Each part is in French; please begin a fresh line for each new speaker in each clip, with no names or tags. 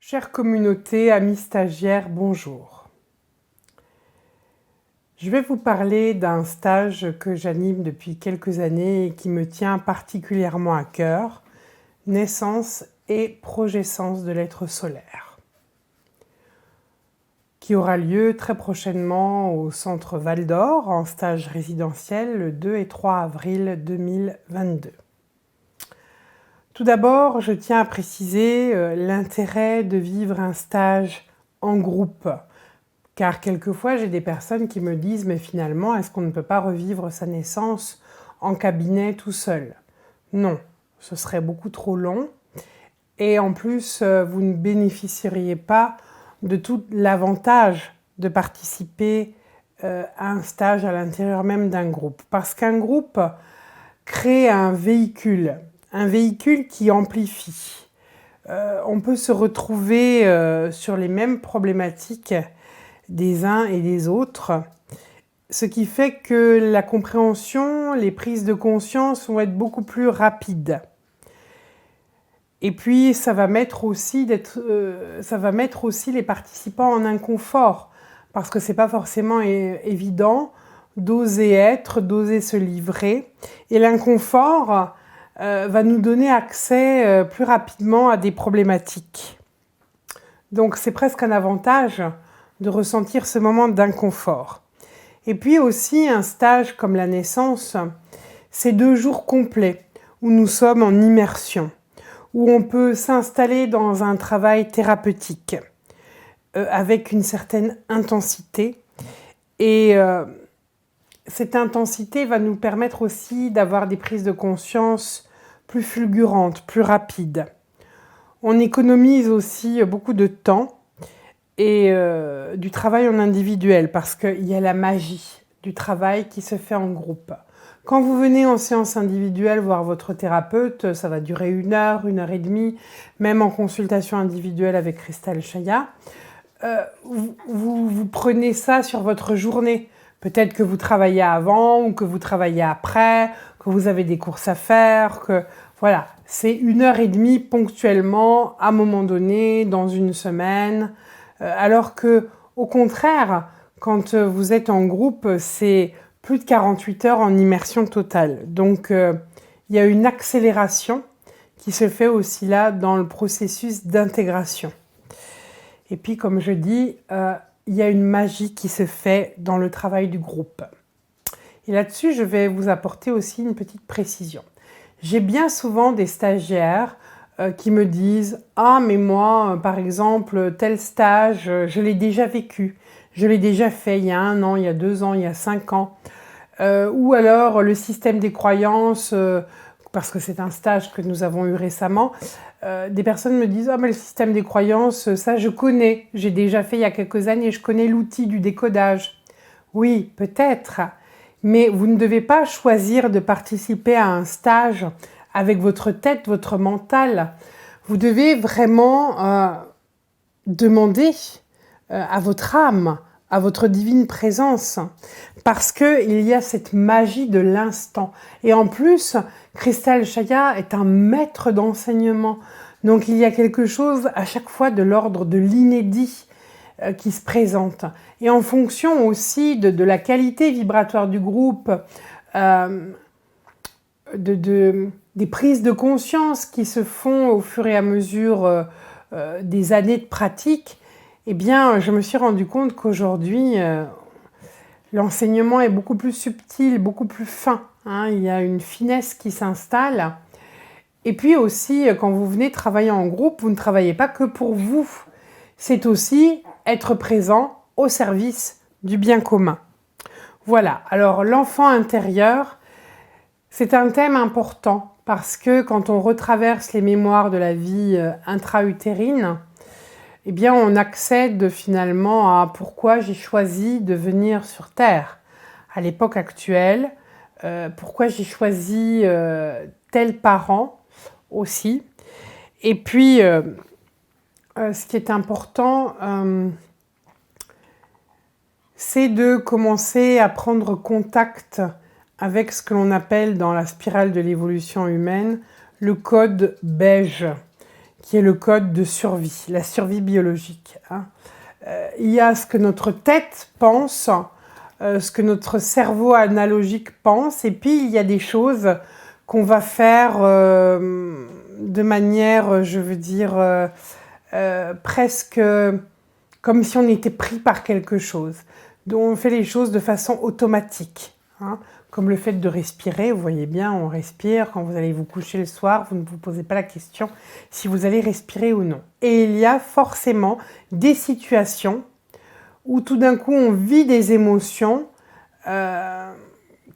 Chère communauté, amis stagiaires, bonjour. Je vais vous parler d'un stage que j'anime depuis quelques années et qui me tient particulièrement à cœur, naissance et progescence de l'être solaire, qui aura lieu très prochainement au centre Val d'Or en stage résidentiel le 2 et 3 avril 2022. Tout d'abord, je tiens à préciser l'intérêt de vivre un stage en groupe, car quelquefois j'ai des personnes qui me disent « mais finalement, est-ce qu'on ne peut pas revivre sa naissance en cabinet tout seul ?» Non, ce serait beaucoup trop long et en plus, vous ne bénéficieriez pas de tout l'avantage de participer à un stage à l'intérieur même d'un groupe, parce qu'un groupe crée un véhicule qui amplifie. On peut se retrouver sur les mêmes problématiques des uns et des autres, ce qui fait que la compréhension, les prises de conscience vont être beaucoup plus rapides. Et puis, ça va mettre aussi les participants en inconfort, parce que c'est pas forcément évident d'oser être, d'oser se livrer. Et l'inconfort va nous donner accès plus rapidement à des problématiques. Donc c'est presque un avantage de ressentir ce moment d'inconfort. Et puis aussi un stage comme la naissance, c'est 2 jours complets où nous sommes en immersion, où on peut s'installer dans un travail thérapeutique avec une certaine intensité. Et cette intensité va nous permettre aussi d'avoir des prises de conscience plus fulgurantes, plus rapides. On économise aussi beaucoup de temps et du travail en individuel parce qu'il y a la magie du travail qui se fait en groupe. Quand vous venez en séance individuelle voir votre thérapeute, ça va durer 1 heure, 1 heure et demie, même en consultation individuelle avec Christelle Chaya. Vous prenez ça sur votre journée. Peut-être que vous travaillez avant ou que vous travaillez après, que vous avez des courses à faire, que voilà, c'est 1 heure et demie ponctuellement, à un moment donné, dans une semaine. Alors que, au contraire, quand vous êtes en groupe, c'est plus de 48 heures en immersion totale. Donc, il y a une accélération qui se fait aussi là dans le processus d'intégration. Et puis, comme je dis, il y a une magie qui se fait dans le travail du groupe. Et là-dessus, je vais vous apporter aussi une petite précision. J'ai bien souvent des stagiaires qui me disent « Ah, mais moi, par exemple, tel stage, je l'ai déjà vécu. Je l'ai déjà fait il y a 1 an, il y a 2 ans, il y a 5 ans. Ou alors, le système des croyances, parce que c'est un stage que nous avons eu récemment, des personnes me disent « Ah, mais le système des croyances, ça je connais. J'ai déjà fait il y a quelques années, je connais l'outil du décodage. » Oui, peut-être, mais vous ne devez pas choisir de participer à un stage avec votre tête, votre mental. Vous devez vraiment demander à votre âme, à votre divine présence, parce qu'il y a cette magie de l'instant. Et en plus, Christelle Chaya est un maître d'enseignement. Donc il y a quelque chose à chaque fois de l'ordre de l'inédit qui se présente. Et en fonction aussi de la qualité vibratoire du groupe, des prises de conscience qui se font au fur et à mesure des années de pratique, eh bien, je me suis rendu compte qu'aujourd'hui, l'enseignement est beaucoup plus subtil, beaucoup plus fin. Il y a une finesse qui s'installe. Et puis aussi, quand vous venez travailler en groupe, vous ne travaillez pas que pour vous. C'est aussi être présent au service du bien commun. Voilà, alors l'enfant intérieur, c'est un thème important parce que quand on retraverse les mémoires de la vie intra-utérine, eh bien on accède finalement à pourquoi j'ai choisi de venir sur Terre à l'époque actuelle, pourquoi j'ai choisi tel parent aussi. Et puis, ce qui est important, c'est de commencer à prendre contact avec ce que l'on appelle dans la spirale de l'évolution humaine le code beige, qui est le code de survie, la survie biologique. Il y a ce que notre tête pense, ce que notre cerveau analogique pense, et puis il y a des choses qu'on va faire de manière, je veux dire, presque comme si on était pris par quelque chose. Donc on fait les choses de façon automatique, comme le fait de respirer. Vous voyez bien, on respire. Quand vous allez vous coucher le soir, vous ne vous posez pas la question si vous allez respirer ou non. Et il y a forcément des situations où tout d'un coup on vit des émotions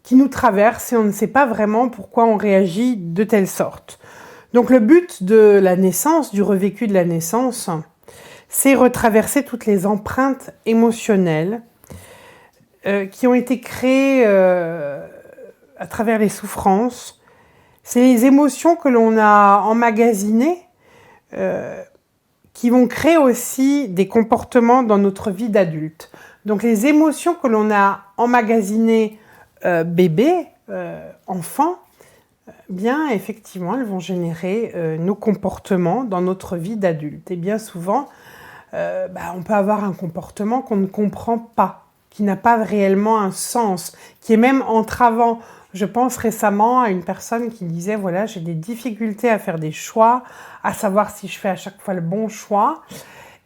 qui nous traversent et on ne sait pas vraiment pourquoi on réagit de telle sorte. Donc le but de la naissance, du revécu de la naissance, c'est retraverser toutes les empreintes émotionnelles qui ont été créées à travers les souffrances. C'est les émotions que l'on a emmagasinées qui vont créer aussi des comportements dans notre vie d'adulte. Donc les émotions que l'on a emmagasinées bébé, enfant, bien effectivement elles vont générer nos comportements dans notre vie d'adulte. Et bien souvent, on peut avoir un comportement qu'on ne comprend pas, qui n'a pas réellement un sens, qui est même entravant. Je pense récemment à une personne qui disait, voilà, j'ai des difficultés à faire des choix, à savoir si je fais à chaque fois le bon choix.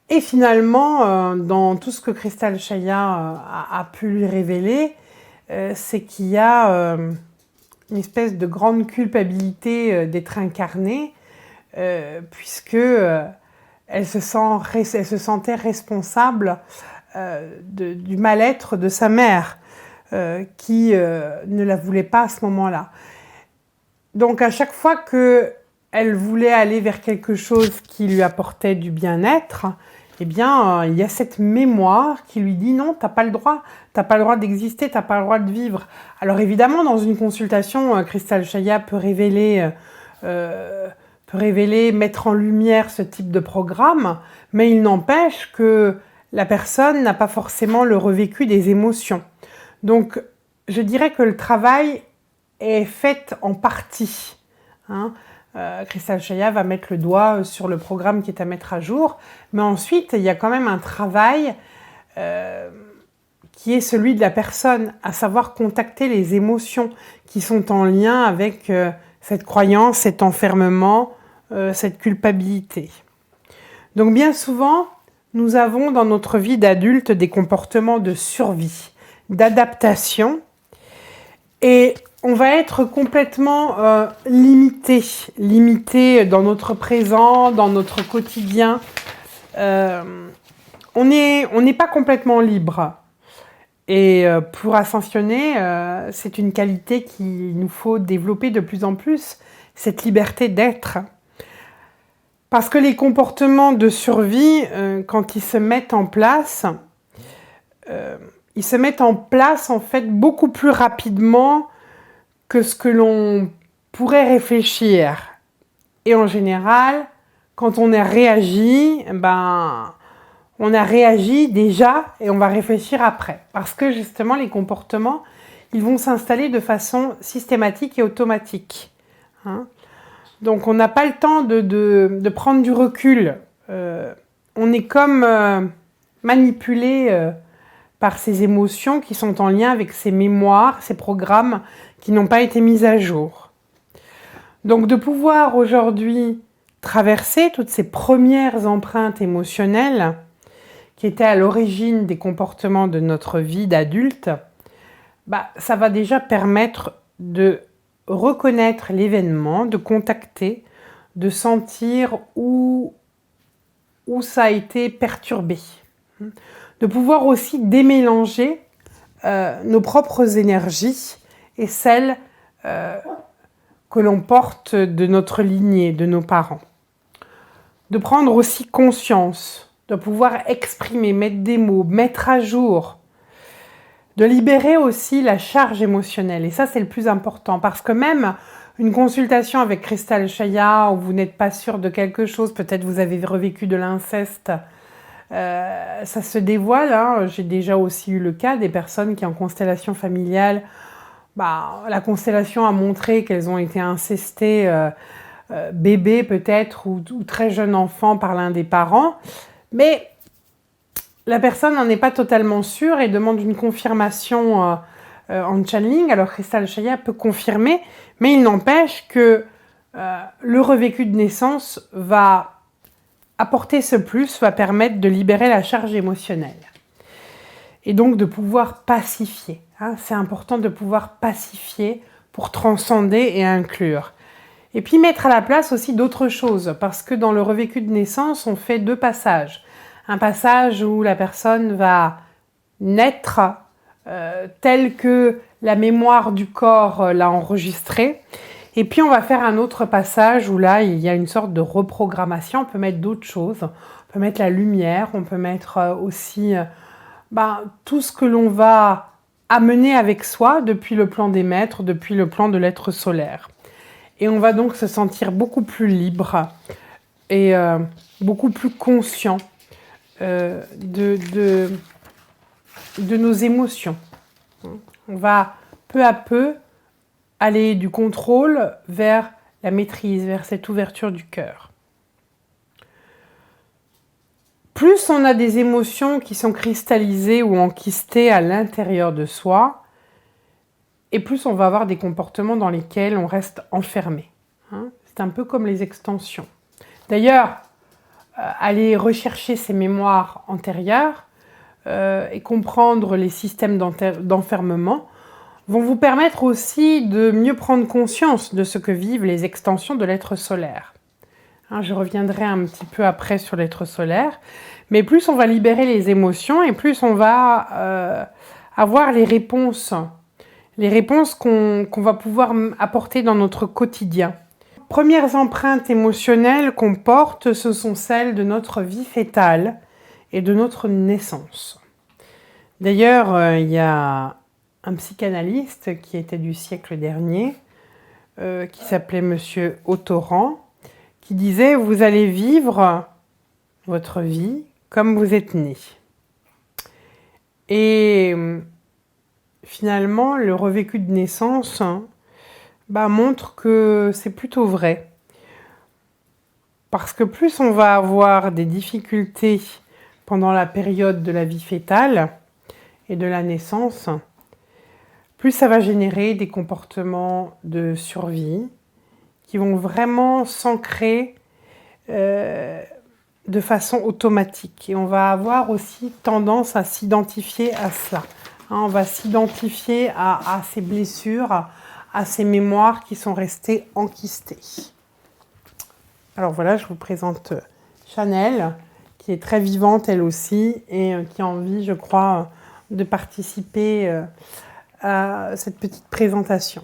Et finalement, dans tout ce que Cristal Chaya a pu lui révéler, c'est qu'il y a une espèce de grande culpabilité d'être incarnée, puisque elle se sentait responsable du mal-être de sa mère, qui ne la voulait pas à ce moment-là. Donc à chaque fois qu'elle voulait aller vers quelque chose qui lui apportait du bien-être, eh bien, il y a cette mémoire qui lui dit non, t'as pas le droit d'exister, t'as pas le droit de vivre. Alors évidemment, dans une consultation, Cristal Chaya peut révéler, mettre en lumière ce type de programme, mais il n'empêche que la personne n'a pas forcément le revécu des émotions. Donc, je dirais que le travail est fait en partie. Cristal Chaya va mettre le doigt sur le programme qui est à mettre à jour, mais ensuite, il y a quand même un travail qui est celui de la personne, à savoir contacter les émotions qui sont en lien avec cette croyance, cet enfermement, cette culpabilité. Donc bien souvent, nous avons dans notre vie d'adulte des comportements de survie, d'adaptation, et on va être complètement limité dans notre présent, dans notre quotidien. On n'est pas complètement libre. Et pour ascensionner, c'est une qualité qu'il nous faut développer de plus en plus, cette liberté d'être. Parce que les comportements de survie, quand ils se mettent en place, en fait beaucoup plus rapidement que ce que l'on pourrait réfléchir. Et en général, quand on a réagi, on a réagi déjà et on va réfléchir après. Parce que justement, les comportements, ils vont s'installer de façon systématique et automatique. Donc, on n'a pas le temps de prendre du recul. On est comme manipulé par ces émotions qui sont en lien avec ces mémoires, ces programmes qui n'ont pas été mis à jour. Donc, de pouvoir aujourd'hui traverser toutes ces premières empreintes émotionnelles qui étaient à l'origine des comportements de notre vie d'adulte, ça va déjà permettre de reconnaître l'événement, de contacter, de sentir où ça a été perturbé. De pouvoir aussi démélanger nos propres énergies et celles que l'on porte de notre lignée, de nos parents. De prendre aussi conscience, de pouvoir exprimer, mettre des mots, mettre à jour, de libérer aussi la charge émotionnelle. Et ça, c'est le plus important, parce que même une consultation avec Cristal Chaya, où vous n'êtes pas sûr de quelque chose, peut-être vous avez revécu de l'inceste, ça se dévoile. J'ai déjà aussi eu le cas des personnes qui, en constellation familiale, la constellation a montré qu'elles ont été incestées bébé peut-être ou très jeune enfant par l'un des parents, mais la personne n'en est pas totalement sûre et demande une confirmation en channeling. Alors Cristal Chaya peut confirmer, mais il n'empêche que le revécu de naissance va apporter ce plus, va permettre de libérer la charge émotionnelle et donc de pouvoir pacifier. C'est important de pouvoir pacifier pour transcender et inclure. Et puis mettre à la place aussi d'autres choses, parce que dans le revécu de naissance, on fait 2 passages. Un passage où la personne va naître tel que la mémoire du corps l'a enregistré. Et puis on va faire un autre passage où là, il y a une sorte de reprogrammation. On peut mettre d'autres choses. On peut mettre la lumière, on peut mettre aussi tout ce que l'on va amener avec soi depuis le plan des maîtres, depuis le plan de l'être solaire. Et on va donc se sentir beaucoup plus libre et beaucoup plus conscient de nos émotions. On va peu à peu aller du contrôle vers la maîtrise, vers cette ouverture du cœur. Plus on a des émotions qui sont cristallisées ou enquistées à l'intérieur de soi, et plus on va avoir des comportements dans lesquels on reste enfermé. C'est un peu comme les extensions. D'ailleurs, aller rechercher ces mémoires antérieures et comprendre les systèmes d'enfermement vont vous permettre aussi de mieux prendre conscience de ce que vivent les extensions de l'être solaire. Je reviendrai un petit peu après sur l'être solaire, mais plus on va libérer les émotions et plus on va avoir les réponses qu'on va pouvoir apporter dans notre quotidien. Les premières empreintes émotionnelles qu'on porte, ce sont celles de notre vie fœtale et de notre naissance. D'ailleurs, il y a un psychanalyste qui était du siècle dernier, qui s'appelait Monsieur Autoran, qui disait « Vous allez vivre votre vie comme vous êtes né ». Et finalement, le revécu de naissance montre que c'est plutôt vrai. Parce que plus on va avoir des difficultés pendant la période de la vie fœtale et de la naissance, plus ça va générer des comportements de survie qui vont vraiment s'ancrer de façon automatique. Et on va avoir aussi tendance à s'identifier à ça. On va s'identifier à ces blessures, à ces mémoires qui sont restées enquistées. Alors voilà, je vous présente Chanel, qui est très vivante elle aussi, et qui a envie, je crois, de participer à cette petite présentation.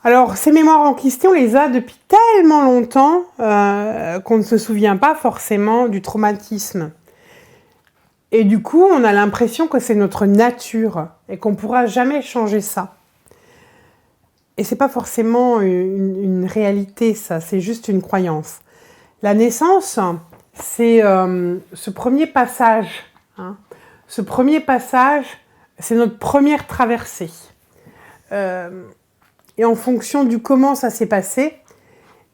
Alors, ces mémoires enquistées, on les a depuis tellement longtemps qu'on ne se souvient pas forcément du traumatisme. Et du coup, on a l'impression que c'est notre nature et qu'on ne pourra jamais changer ça. Et ce n'est pas forcément une réalité, ça, c'est juste une croyance. La naissance, c'est ce premier passage. Ce premier passage, c'est notre première traversée. Et en fonction du comment ça s'est passé,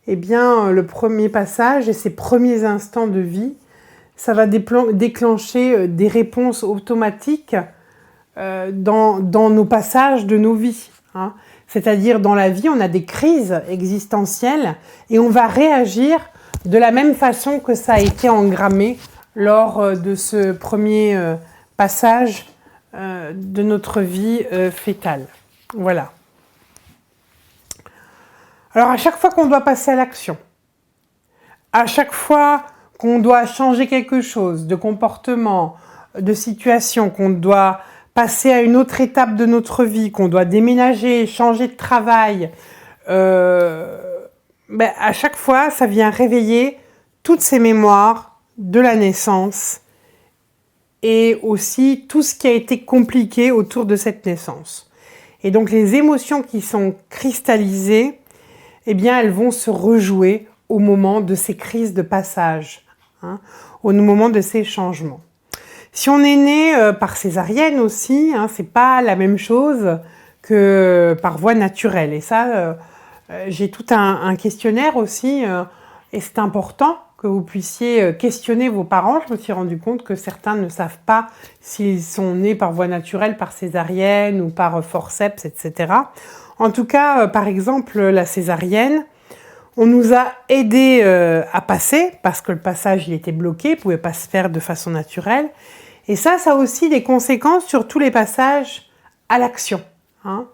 eh bien, le premier passage et ces premiers instants de vie, ça va déclencher des réponses automatiques dans nos passages de nos vies. C'est-à-dire, dans la vie, on a des crises existentielles et on va réagir de la même façon que ça a été engrammé lors de ce premier passage de notre vie fœtale. Voilà. Alors, à chaque fois qu'on doit passer à l'action, à chaque fois qu'on doit changer quelque chose de comportement, de situation, qu'on doit passer à une autre étape de notre vie, qu'on doit déménager, changer de travail, à chaque fois, ça vient réveiller toutes ces mémoires de la naissance et aussi tout ce qui a été compliqué autour de cette naissance. Et donc, les émotions qui sont cristallisées, eh bien, elles vont se rejouer au moment de ces crises de passage, au moment de ces changements. Si on est né par césarienne aussi, c'est pas la même chose que par voie naturelle. Et ça, J'ai tout un questionnaire aussi, et c'est important que vous puissiez questionner vos parents. Je me suis rendu compte que certains ne savent pas s'ils sont nés par voie naturelle, par césarienne ou par forceps, etc. En tout cas, par exemple, la césarienne, on nous a aidé à passer, parce que le passage il était bloqué, ne pouvait pas se faire de façon naturelle. Et ça a aussi des conséquences sur tous les passages à l'action. Hein.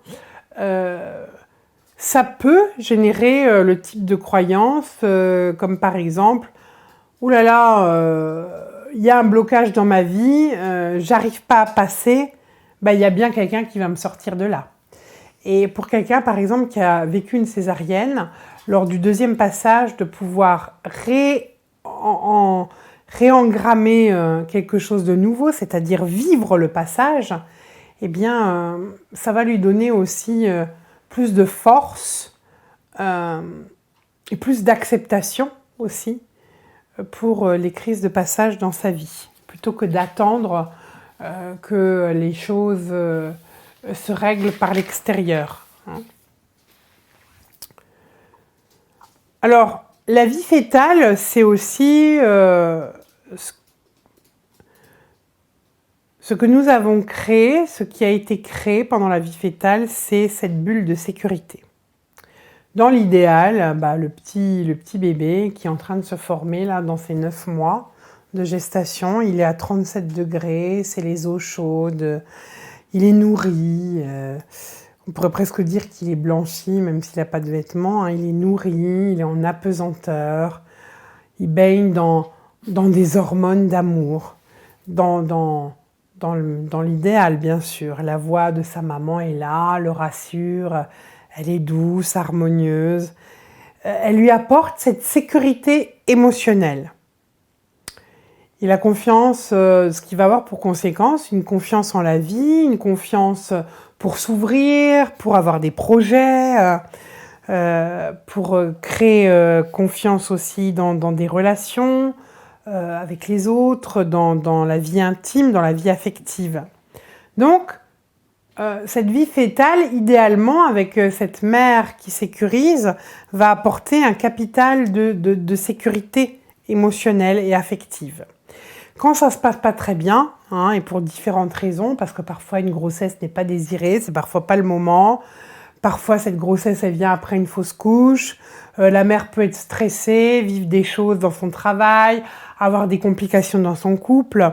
Ça peut générer le type de croyance, comme par exemple, « Ouh là là, il y a un blocage dans ma vie, j'arrive pas à passer, il y a bien quelqu'un qui va me sortir de là. » Et pour quelqu'un, par exemple, qui a vécu une césarienne, lors du deuxième passage, de pouvoir réengrammer quelque chose de nouveau, c'est-à-dire vivre le passage, eh bien, ça va lui donner aussi plus de force et plus d'acceptation aussi pour les crises de passage dans sa vie, plutôt que d'attendre que les choses se règlent par l'extérieur. Hein. Alors, la vie fœtale, c'est aussi ce que nous avons créé, ce qui a été créé pendant la vie fœtale, c'est cette bulle de sécurité. Dans l'idéal, le petit bébé qui est en train de se former là, dans ses 9 mois de gestation, il est à 37 degrés, c'est les eaux chaudes, il est nourri, on pourrait presque dire qu'il est blanchi, même s'il n'a pas de vêtements, hein, il est nourri, il est en apesanteur, il baigne dans des hormones d'amour, dans l'idéal bien sûr. La voix de sa maman est là, le rassure, elle est douce, harmonieuse, elle lui apporte cette sécurité émotionnelle. Il a confiance, ce qui va avoir pour conséquence une confiance en la vie, une confiance pour s'ouvrir, pour avoir des projets, pour créer confiance aussi dans des relations avec les autres, dans la vie intime, dans la vie affective. Donc, cette vie fœtale, idéalement, avec cette mère qui sécurise, va apporter un capital de sécurité émotionnelle et affective. Quand ça se passe pas très bien, hein, et pour différentes raisons, parce que parfois une grossesse n'est pas désirée, c'est parfois pas le moment, parfois cette grossesse elle vient après une fausse couche, la mère peut être stressée, vivre des choses dans son travail, avoir des complications dans son couple,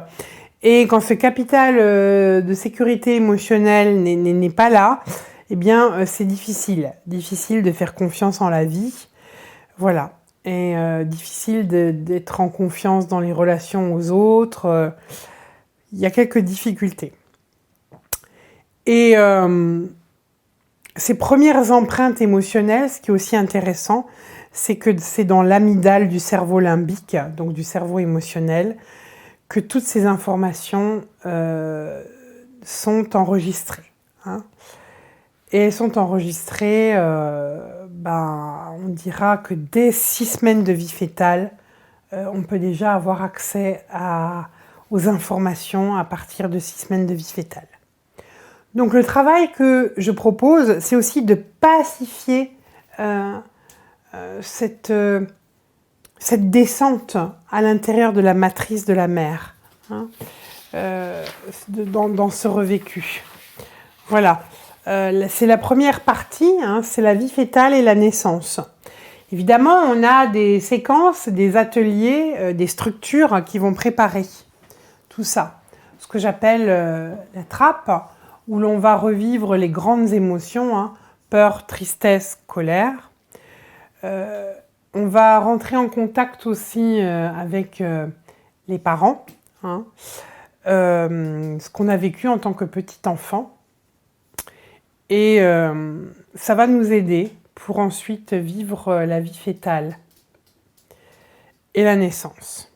et quand ce capital de sécurité émotionnelle n'est pas là, eh bien c'est difficile de faire confiance en la vie, voilà. Et difficile d'être en confiance dans les relations aux autres. Il y a quelques difficultés. Et ces premières empreintes émotionnelles, ce qui est aussi intéressant, c'est que c'est dans l'amygdale du cerveau limbique, donc du cerveau émotionnel, que toutes ces informations sont enregistrées. Hein. Et elles sont enregistrées, on dira que dès 6 semaines de vie fœtale, on peut déjà avoir accès aux informations à partir de 6 semaines de vie fœtale. Donc le travail que je propose, c'est aussi de pacifier cette descente à l'intérieur de la matrice de la mère, hein, dans ce revécu. Voilà. C'est la première partie, hein, c'est la vie fœtale et la naissance. Évidemment, on a des séquences, des ateliers, des structures qui vont préparer tout ça. Ce que j'appelle la trappe, où l'on va revivre les grandes émotions, hein, peur, tristesse, colère. On va rentrer en contact aussi avec les parents, hein, ce qu'on a vécu en tant que petit enfant. Et ça va nous aider pour ensuite vivre la vie fœtale et la naissance.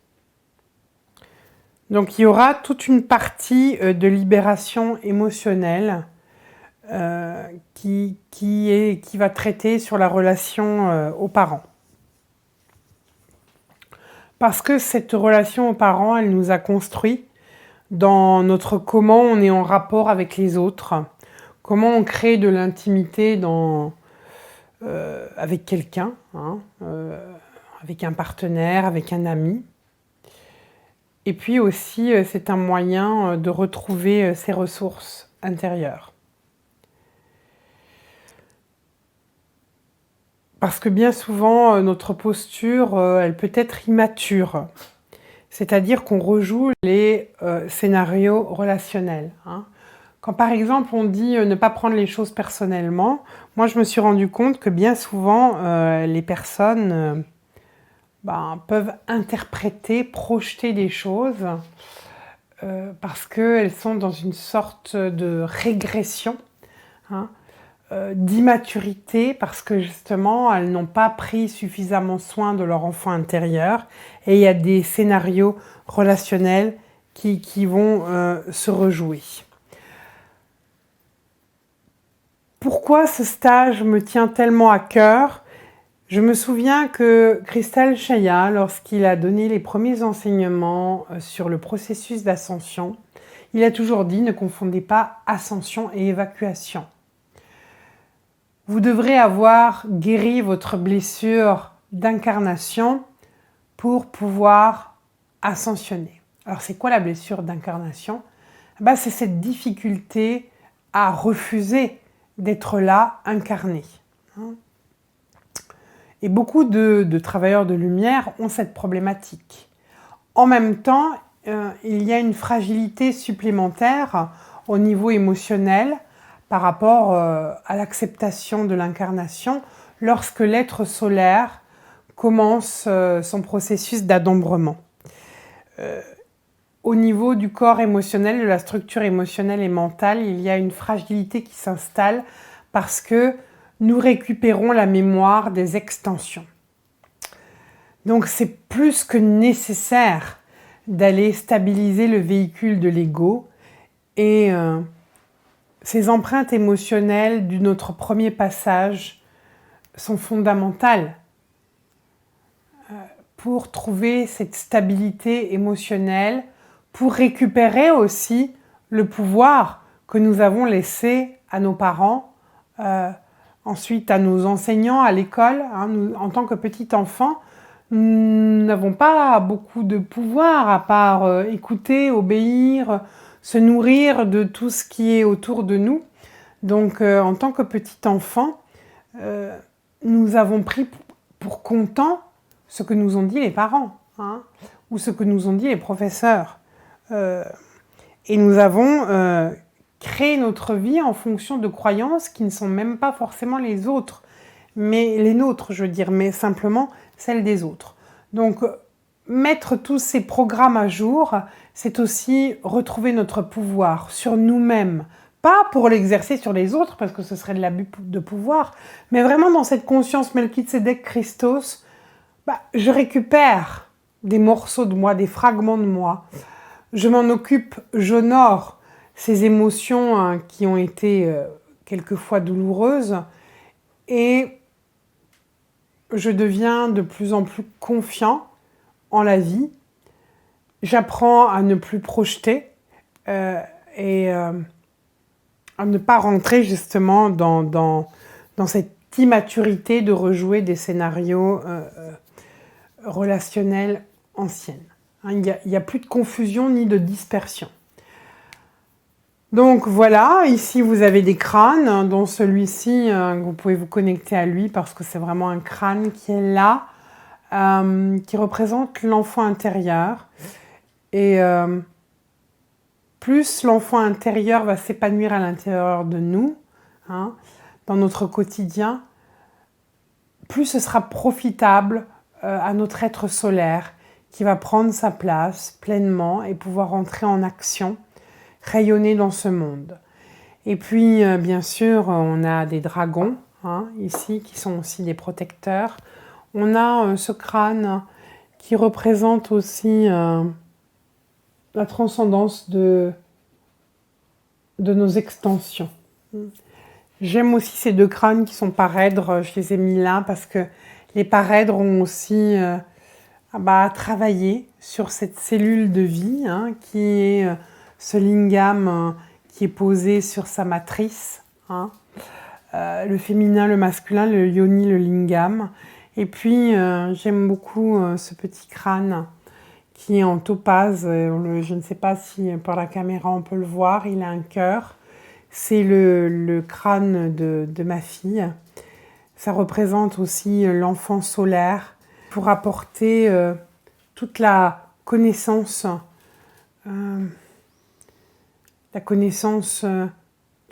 Donc il y aura toute une partie de libération émotionnelle qui va traiter sur la relation aux parents. Parce que cette relation aux parents, elle nous a construit dans notre comment on est en rapport avec les autres, comment on crée de l'intimité dans avec quelqu'un, avec un partenaire, avec un ami. Et puis aussi, c'est un moyen de retrouver ses ressources intérieures. Parce que bien souvent, notre posture, elle peut être immature. C'est-à-dire qu'on rejoue les scénarios relationnels. Quand par exemple on dit ne pas prendre les choses personnellement, moi je me suis rendu compte que bien souvent les personnes peuvent interpréter, projeter des choses parce qu'elles sont dans une sorte de régression, d'immaturité, parce que justement elles n'ont pas pris suffisamment soin de leur enfant intérieur, et il y a des scénarios relationnels qui vont se rejouer. Pourquoi ce stage me tient tellement à cœur? Je me souviens que Cristal Chaya, lorsqu'il a donné les premiers enseignements sur le processus d'ascension, il a toujours dit ne confondez pas ascension et évacuation. Vous devrez avoir guéri votre blessure d'incarnation pour pouvoir ascensionner. Alors c'est quoi la blessure d'incarnation? C'est cette difficulté à refuser d'être là, incarné. Et beaucoup de travailleurs de lumière ont cette problématique. En même temps, il y a une fragilité supplémentaire au niveau émotionnel par rapport à l'acceptation de l'incarnation lorsque l'être solaire commence son processus d'adombrement. Au niveau du corps émotionnel, de la structure émotionnelle et mentale, il y a une fragilité qui s'installe parce que nous récupérons la mémoire des extensions. Donc c'est plus que nécessaire d'aller stabiliser le véhicule de l'ego, et ces empreintes émotionnelles de notre premier passage sont fondamentales pour trouver cette stabilité émotionnelle, pour récupérer aussi le pouvoir que nous avons laissé à nos parents, ensuite à nos enseignants à l'école. Nous, en tant que petit enfant, nous n'avons pas beaucoup de pouvoir à part écouter, obéir, se nourrir de tout ce qui est autour de nous. Donc en tant que petit enfant, nous avons pris pour content ce que nous ont dit les parents, ou ce que nous ont dit les professeurs. Et nous avons créé notre vie en fonction de croyances qui ne sont même pas forcément les autres, mais les nôtres, je veux dire, mais simplement celles des autres. Donc, mettre tous ces programmes à jour, c'est aussi retrouver notre pouvoir sur nous-mêmes. Pas pour l'exercer sur les autres, parce que ce serait de l'abus de pouvoir, mais vraiment dans cette conscience Melchizedek Christos, je récupère des morceaux de moi, des fragments de moi. Je m'en occupe, j'honore ces émotions qui ont été quelquefois douloureuses, et je deviens de plus en plus confiant en la vie. J'apprends à ne plus projeter et à ne pas rentrer justement dans cette immaturité de rejouer des scénarios relationnels anciens. Il n'y a plus de confusion ni de dispersion. Donc voilà, ici vous avez des crânes, dont celui-ci, vous pouvez vous connecter à lui parce que c'est vraiment un crâne qui est là, qui représente l'enfant intérieur. Et plus l'enfant intérieur va s'épanouir à l'intérieur de nous, dans notre quotidien, plus ce sera profitable à notre être solaire qui va prendre sa place pleinement et pouvoir entrer en action, rayonner dans ce monde. Et puis, bien sûr, on a des dragons, ici, qui sont aussi des protecteurs. On a ce crâne qui représente aussi la transcendance de nos extensions. J'aime aussi ces deux crânes qui sont parèdres, je les ai mis là parce que les parèdres ont aussi travaillé sur cette cellule de vie qui est ce lingam qui est posé sur sa matrice. le féminin, le masculin, le yoni, le lingam. Et puis j'aime beaucoup ce petit crâne qui est en topaze. Je ne sais pas si par la caméra on peut le voir, il a un cœur. C'est le crâne de ma fille. Ça représente aussi l'enfant solaire pour apporter toute la connaissance de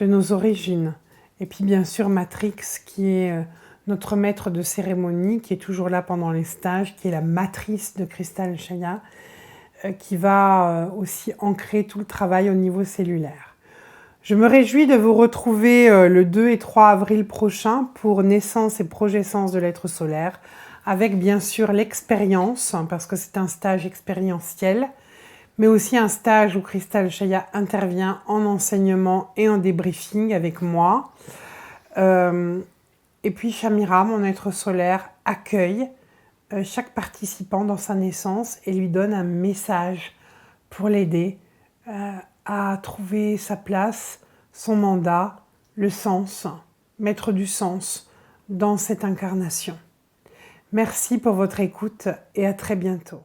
nos origines. Et puis bien sûr Matrix qui est notre maître de cérémonie, qui est toujours là pendant les stages, qui est la matrice de Cristal Shaya, qui va aussi ancrer tout le travail au niveau cellulaire. Je me réjouis de vous retrouver le 2 et 3 avril prochain pour naissance et progescence de l'être solaire, avec bien sûr l'expérience, parce que c'est un stage expérientiel, mais aussi un stage où Cristal Shaya intervient en enseignement et en débriefing avec moi. Et puis Shamira, mon être solaire, accueille chaque participant dans sa naissance et lui donne un message pour l'aider à trouver sa place, son mandat, le sens, mettre du sens dans cette incarnation. Merci pour votre écoute et à très bientôt.